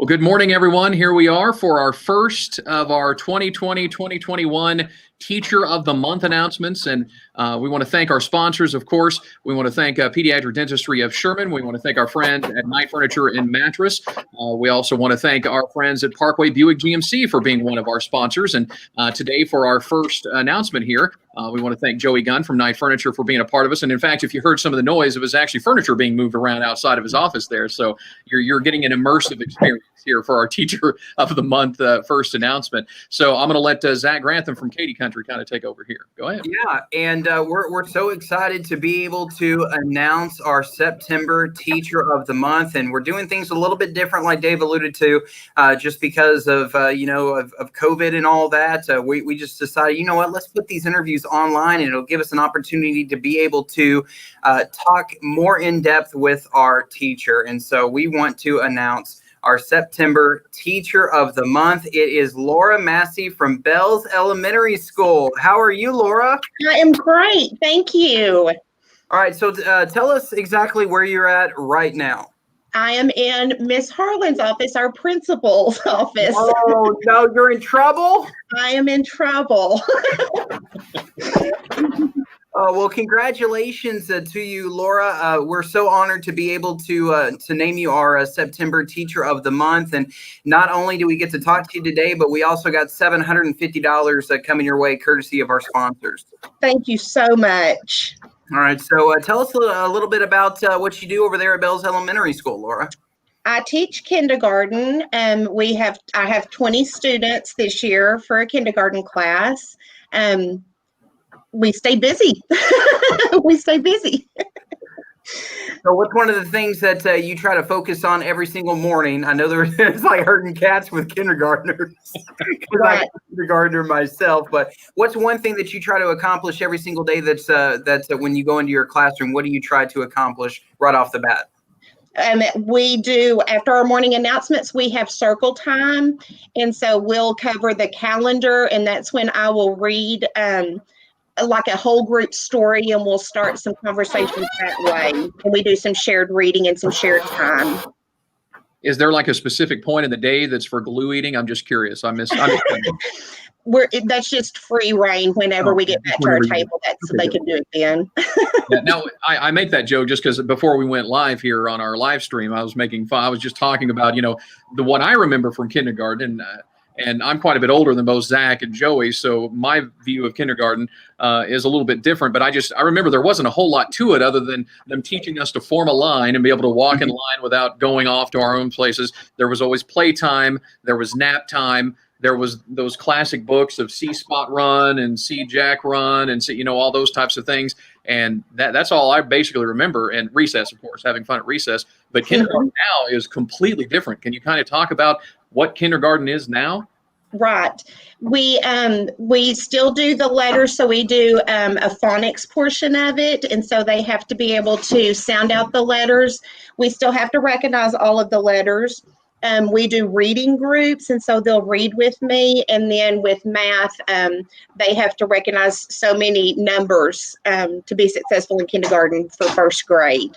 Well, good morning, everyone. Here we are for our first of our 2020-2021 Teacher of the Month announcements. And we want to thank our sponsors, of course. We want to thank Pediatric Dentistry of Sherman. We want to thank our friends at Night Furniture and Mattress. We also want to thank our friends at Parkway Buick GMC for being one of our sponsors. And today, for our first announcement here, we want to thank Joey Gunn from Night Furniture for being a part of us. And in fact, if you heard some of the noise, it was actually furniture being moved around outside of his office there. So you're getting an immersive experience here for our Teacher of the Month first announcement. So I'm going to let Zach Grantham from Katy Country kind of take over here. Go ahead. Yeah, and we're so excited to be able to announce our September Teacher of the Month, and we're doing things a little bit different, like Dave alluded to, just because of of COVID and all that. We just decided, you know what, let's put these interviews online, and it'll give us an opportunity to be able to talk more in depth with our teacher. And so we want to announce our September Teacher of the Month. It is Laura Massey from Bells Elementary School. How are you, Laura? I am great. Thank you. All right. So tell us exactly where you're at right now. I am in Miss Harlan's office, our principal's office. Oh, no, you're in trouble? I am in trouble. Well, congratulations to you, Laura. We're so honored to be able to name you our September Teacher of the Month. And not only do we get to talk to you today, but we also got $750 coming your way, courtesy of our sponsors. Thank you so much. All right. So tell us a little bit about what you do over there at Bells Elementary School, Laura. I teach kindergarten. I have 20 students this year for a kindergarten class. We stay busy. We stay busy. So what's one of the things that you try to focus on every single morning? I know it's like herding cats with kindergartners. Right. I'm a kindergartner myself, but what's one thing that you try to accomplish every single day that's when you go into your classroom? What do you try to accomplish right off the bat? We do, after our morning announcements, we have circle time. And so we'll cover the calendar, and that's when I will read like a whole group story, and we'll start some conversations that way. And we do some shared reading and some shared time. Is there like a specific point in the day that's for glue eating? I'm just curious. That's just free reign whenever we get back to our table. They can do it then. Yeah, now, I make that joke just because before we went live here on our live stream, I was just talking about, what I remember from kindergarten. And I'm quite a bit older than both Zach and Joey, so my view of kindergarten is a little bit different. But I remember there wasn't a whole lot to it other than them teaching us to form a line and be able to walk in line without going off to our own places. There was always playtime. There was nap time. There was those classic books of See Spot Run and See Jack Run and see, all those types of things. And that's all I basically remember. And recess, of course, having fun at recess. But kindergarten now is completely different. Can you kind of talk about what kindergarten is now? Right. We still do the letters, so we do a phonics portion of it, and so they have to be able to sound out the letters. We still have to recognize all of the letters. We do reading groups, and so they'll read with me, and then with math, they have to recognize so many numbers to be successful in kindergarten for first grade.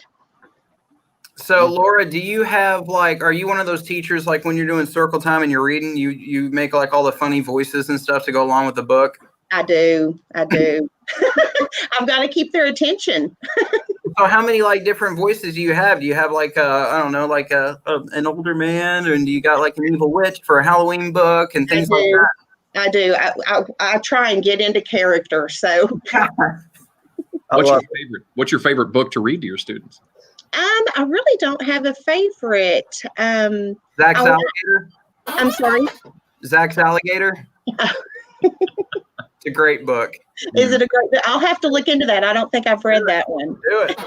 So, Laura, do you have are you one of those teachers, like when you're doing circle time and you're reading, you make like all the funny voices and stuff to go along with the book? I do. I've got to keep their attention. So how many different voices do you have? Do you have an older man, and do you got like an evil witch for a Halloween book and things like that? I do. I try and get into character. So What's your favorite book to read to your students? I really don't have a favorite. Zach's Alligator? I'm sorry? Zach's Alligator? It's a great book. Is it a great book? I'll have to look into that. I don't think I've read that one. Do it.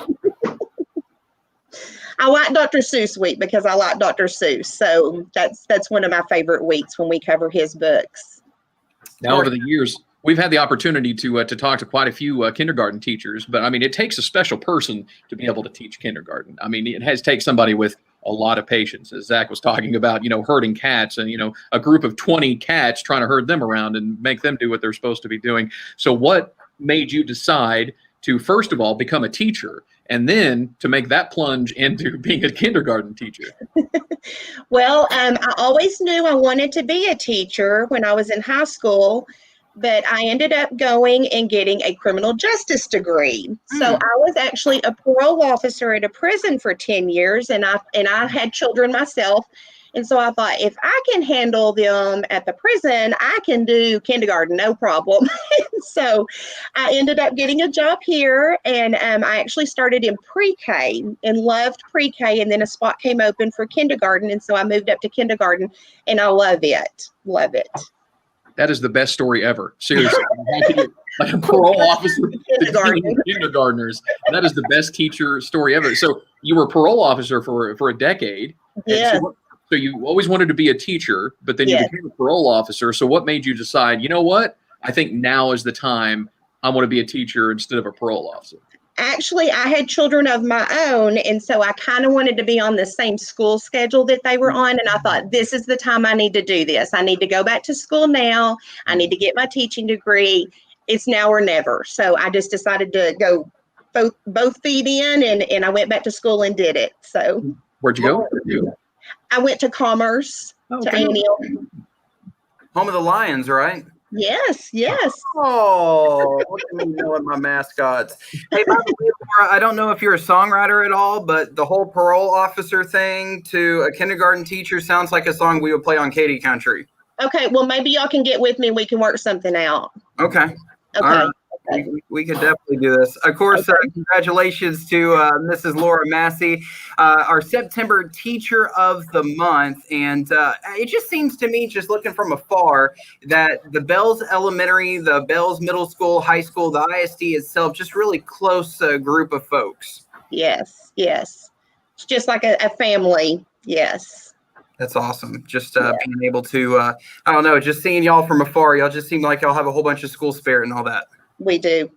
I like Dr. Seuss week because I like Dr. Seuss. So that's one of my favorite weeks when we cover his books. Now, over the years, we've had the opportunity to talk to quite a few kindergarten teachers, but I mean, it takes a special person to be able to teach kindergarten. I mean, it takes somebody with a lot of patience, as Zach was talking about, herding cats and, a group of 20 cats trying to herd them around and make them do what they're supposed to be doing. So what made you decide to, first of all, become a teacher, and then to make that plunge into being a kindergarten teacher? Well, I always knew I wanted to be a teacher when I was in high school, but I ended up going and getting a criminal justice degree. So I was actually a parole officer at a prison for 10 years, and I had children myself. And so I thought, if I can handle them at the prison, I can do kindergarten, no problem. So I ended up getting a job here, and I actually started in pre-K and loved pre-K, and then a spot came open for kindergarten, and so I moved up to kindergarten, and I love it. Love it. That is the best story ever. Seriously. Like a parole officer to kindergartners. That is the best teacher story ever. So you were a parole officer for a decade. Yeah. So you always wanted to be a teacher, but then you became a parole officer. So what made you decide, you know what? I think now is the time I want to be a teacher instead of a parole officer. Actually, I had children of my own, and so I kind of wanted to be on the same school schedule that they were on, and I thought, this is the time I need to do this. I need to go back to school now. I need to get my teaching degree. It's now or never. So I just decided to go both feet in, and I went back to school and did it. So where'd you go? I went to Commerce, to A&M. Home of the Lions, right? Yes. Oh, look at me knowing my mascots. Hey, by the way, Laura, I don't know if you're a songwriter at all, but the whole parole officer thing to a kindergarten teacher sounds like a song we would play on Katy Country. Okay, well, maybe y'all can get with me and we can work something out. Okay. All right. We could definitely do this. Of course, congratulations to Mrs. Laura Massey, our September Teacher of the Month. And it just seems to me, just looking from afar, that the Bells Elementary, the Bells Middle School, High School, the ISD itself, just really close group of folks. Yes. It's just like a family. Yes. That's awesome. Just being able to, I don't know, just seeing y'all from afar, y'all just seem like y'all have a whole bunch of school spirit and all that. We do.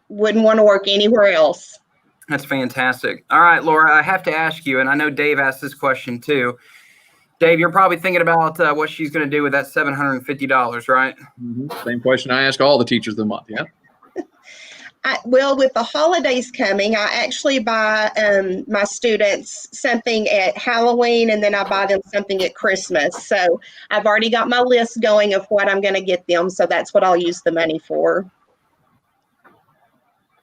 Wouldn't want to work anywhere else. That's fantastic. All right, Laura, I have to ask you, and I know Dave asked this question too. Dave, you're probably thinking about what she's going to do with that $750, right? Mm-hmm. Same question I ask all the teachers of the month, yeah? Well, with the holidays coming, I actually buy my students something at Halloween, and then I buy them something at Christmas. So I've already got my list going of what I'm going to get them. So that's what I'll use the money for.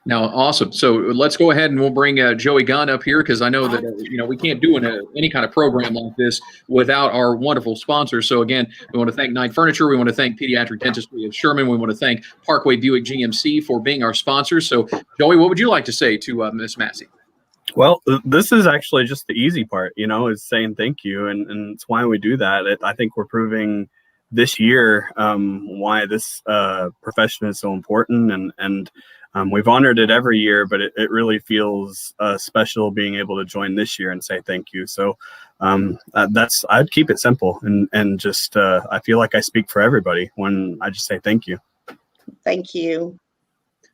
Now, awesome. So let's go ahead and we'll bring Joey Gunn up here, because I know that we can't do any kind of program like this without our wonderful sponsors. So again, we want to thank Knight Furniture. We want to thank Pediatric Dentistry of Sherman. We want to thank Parkway Buick GMC for being our sponsors. So Joey, what would you like to say to Miss Massey? Well, this is actually just the easy part, is saying thank you, and it's why we do that. I think we're proving this year why this profession is so important, and we've honored it every year, but it really feels special being able to join this year and say thank you. So I'd keep it simple, and just I feel like I speak for everybody when I just say thank you. Thank you.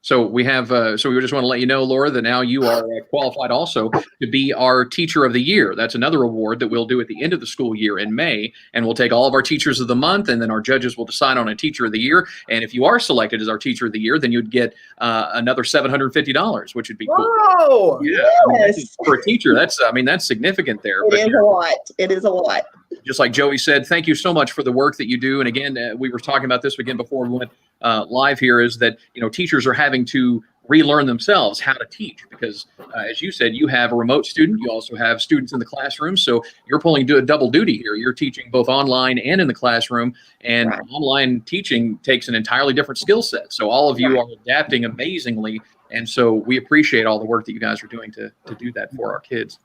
So we have, so we just want to let you know, Laura, that now you are qualified also to be our Teacher of the Year. That's another award that we'll do at the end of the school year in May, and we'll take all of our Teachers of the Month, and then our judges will decide on a Teacher of the Year. And if you are selected as our Teacher of the Year, then you'd get another $750, which would be cool. Whoa! Yeah, Yes. for a teacher, that's significant there. It is a lot. It is a lot. Just like Joey said, thank you so much for the work that you do. And again, we were talking about this again before we went live here, is that teachers are having to relearn themselves how to teach, because as you said, you have a remote student, you also have students in the classroom, so you're pulling double duty here. You're teaching both online and in the classroom, and online teaching takes an entirely different skill set. So all of you are adapting amazingly, and so we appreciate all the work that you guys are doing to do that for our kids.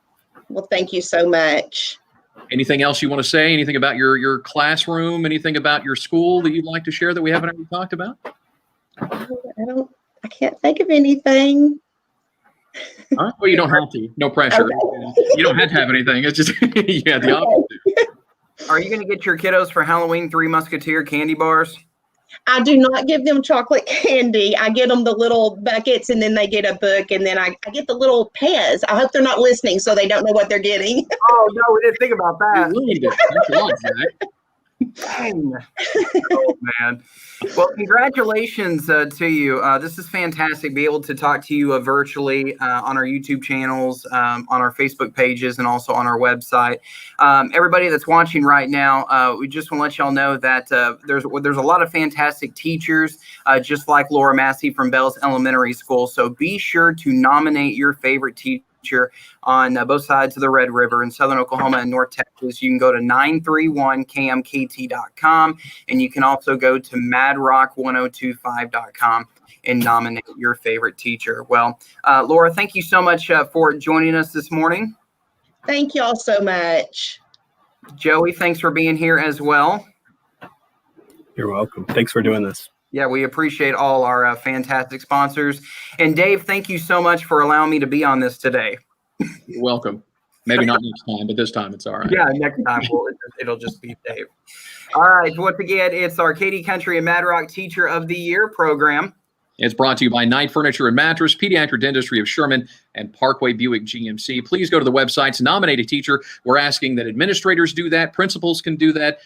Well, thank you so much. Anything else you want to say? Anything about your classroom? Anything about your school that you'd like to share that we haven't already talked about? I can't think of anything. All right. Well, you don't have to. No pressure. Okay. You don't have to have anything. It's just you have the option. Are you going to get your kiddos for Halloween 3 Musketeer candy bars? I do not give them chocolate candy. I get them the little buckets, and then they get a book, and then I get the little Pez. I hope they're not listening so they don't know what they're getting. Oh, no, we didn't think about that. You ruined it. Thanks a lot, Zach. Dang. Oh, man. Well, congratulations to you. This is fantastic. Be able to talk to you virtually on our YouTube channels, on our Facebook pages, and also on our website. Everybody that's watching right now, we just want to let y'all know that there's a lot of fantastic teachers, just like Laura Massey from Bell's Elementary School. So be sure to nominate your favorite teacher on both sides of the Red River in Southern Oklahoma and North Texas. You can go to 931kmkt.com, and you can also go to madrock1025.com and nominate your favorite teacher. Well, Laura, thank you so much for joining us this morning. Thank you all so much. Joey, thanks for being here as well. You're welcome. Thanks for doing this. Yeah, we appreciate all our fantastic sponsors. And Dave, thank you so much for allowing me to be on this today. You're welcome. Maybe not next time, but this time it's all right. Yeah, next time it'll just be Dave. All right. Once again, it's our Katy Country and Mad Rock Teacher of the Year program. It's brought to you by Knight Furniture and Mattress, Pediatric Dentistry of Sherman, and Parkway Buick GMC. Please go to the website to nominate a teacher. We're asking that administrators do that. Principals can do that.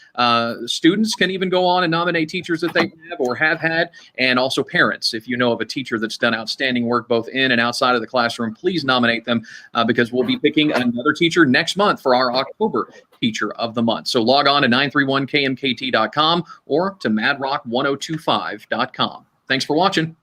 Students can even go on and nominate teachers that they have or have had, and also parents. If you know of a teacher that's done outstanding work both in and outside of the classroom, please nominate them because we'll be picking another teacher next month for our October Teacher of the Month. So log on to 931kmkt.com or to madrock1025.com. Thanks for watching.